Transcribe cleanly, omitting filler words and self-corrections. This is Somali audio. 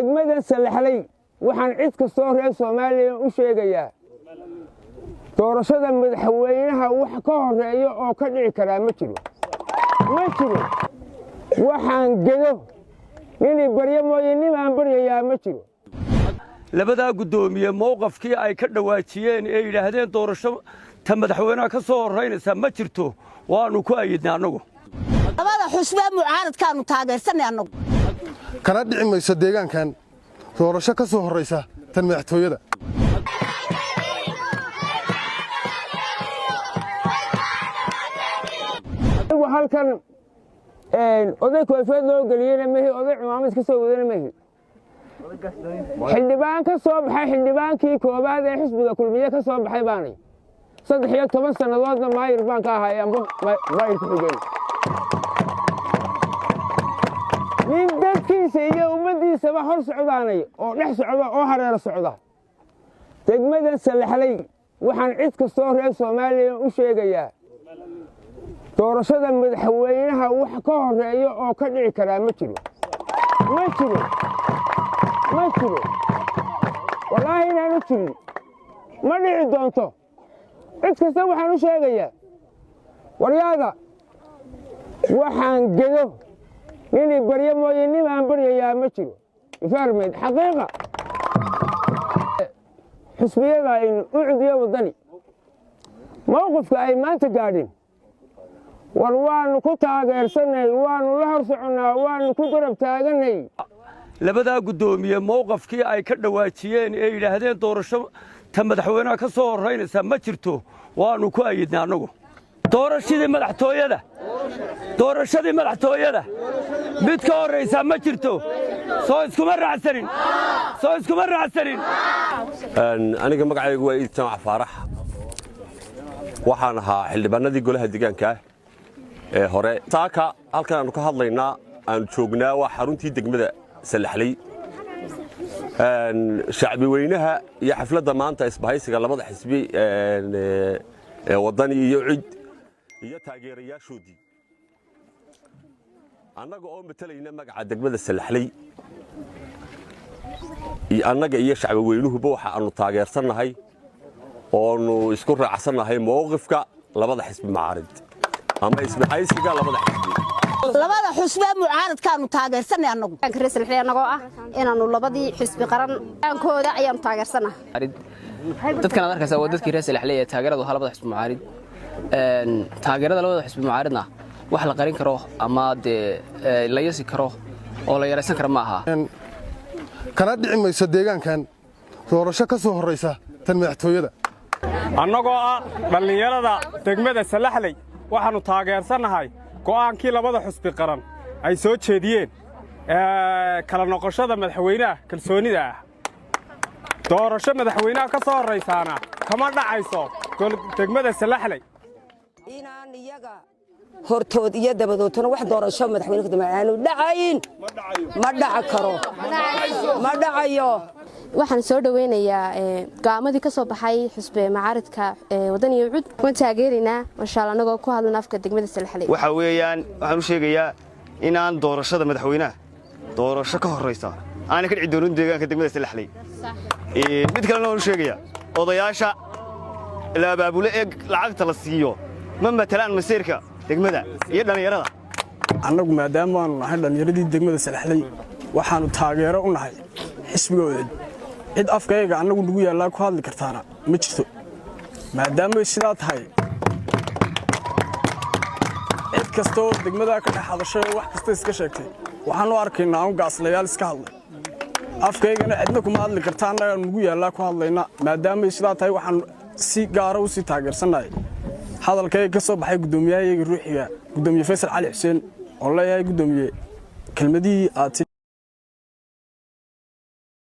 degmada Salaxley waxaan cid kastoo reer Soomaaliya u sheegayaa doorashada madaxweynaha wax ka horeeyo oo ka dhici kara ma jiro waxaan gedo inay baryo mooyeen aan baryayaa ma jiro labada gudoomiye mowqafkii ay ka dhawaajiyeen ee yiraahdeen doorasho ta madaxweynaha ka soo horeynaysa ma jirto waanu ku ayidnaa anagu labada xusba mucaaradkaanu taageersanay anagu kana dhici mayso deegaankan doorasho ka soo horeysa tan madaxtooyada halkan oday koofeed loo galiyay meehi oday cumaamad ka soo wadana meehi xildhibaan ka soo baxay xildhibaankii koobaad ee xisbiga kulmiye ka soo baxay baanay 13 sanadoodna maayir baan ka ahay amba maayir ku xigeen nin dadkiisa iyo ummadiisaba hor socdaanay oo dhex socda oo hareer socda degmada Salaxley waxaan cid kastoo reer Soomaaliya u sheegayaa doorashada madaxweynaha wax ka horeeyo oo ka dhici kara ma jiro wallaahi inaanu jirin ma dhici doonto cid kasta waxaan u sheegayaa waryaada waxaan gedo inay baryo mooyeen aan baryayaa ma jiro ifaarmeed xaqiiqa xisbiyada ay u cudiyo wadani mowqifka ay maanta gaadheen war waanu ku taageersanay waanu la hor soconaa waanu ku garab taaganay labada gudoomiye mowqafkii ay ka dhawaajiyeen ee yiraahdeen doorasho ta madaxweynaha ka soo horeynaysa ma jirto waanu ku ayidnaa anagu doorashadii madaxtooyada mid ka horeysa ma jirto soo iskuma raacsanin aniga magacaygu waa Iid Jamac Faarax waxaan ahaa xildhibaanadii golaha deegaanka ee hore taaka halkan aanu ka hadlaynaa aan joognaa waa xaruntii degmada Salaxley shacbi weynaha iyo xafladda maanta isbahaysiga labada xisbi ee wadani iyo cid iyo taageerayaashoodii annaga oo matalayna magaca degmada Salaxley annaga iyo shacbi weynuhuba waxa aanu taageersanahay oonu isku raacsanahay mowqifka labada xisbi macaarid ama isbahaysiga labada xusba mucaaradkaanu taageersanay anagu reer Salaxley anagoo ah inaanu labadii xisbi qaran aankooda ayaanu taageersanahay dadkan aad arkaysaa waa dadkii reer Salaxley ee taageerada labada xisbi macaarid taageerada labada xisbi macaaridna wax la qarin karo ama la yasi karo oo la yareysan karo ma aha kana dhici mayso deegaankan doorasho ka soo horeysa tan madaxtooyada annagoo ah dhalinyarada degmada Salaxley waxaanu taageersanahay go'aankii labada xisbi qaran ay soo jeediyeen kala noqoshada madaxweynaha kalsoonida ah doorasho madaxweynaha ka soo horeysaana kama dhacayso degmada Salaxley inaan iyaga hortood iyo dabadoodna wax doorasho madaxweynaha damacaanu dhacayn ma dhacayo waxaan soo dhaweynayaa go'aamadii ka soo baxay xisbi macaaridka wadani iyo cud waan taageerinaa insha Allah anagoo ku hadlana afka degmada Salaxley waxa weeyaan waxaan u sheegayaa inaan doorashada madaxweynaha doorasho ka horeysa aan ka dhici doonin deegaanka degmada Salaxley mid kale oo sheegaya odayaasha la abaabule ee lacagta la siiyo ma matalaan masiirka degmada iyo dhalinyarada annagu maadaama aanu nahay dhalinyaradii degmada Salaxley waxaanu taageero u nahay xisbigooda cid afkayga annagu nagu yaalaa ku hadli kartaana ma jirto maadaama sidaa tahay cid kastoo degmada ka dhex hadashay wax kasta iska sheegtay waxaanu arkaynaa aan gaaslayaal iska hadlay afkaygana cidna kuma hadli kartaa annaga nagu yaalaa ku hadlayna maadaama sidaa tahay waxaan si gaara u sii taageersanahay hadalkayga ka soo baxay gudoomiyaha ruuxiga gudoomiye Faysal Cali Xuseen oo leeyahay gudoomiye kelmadii aad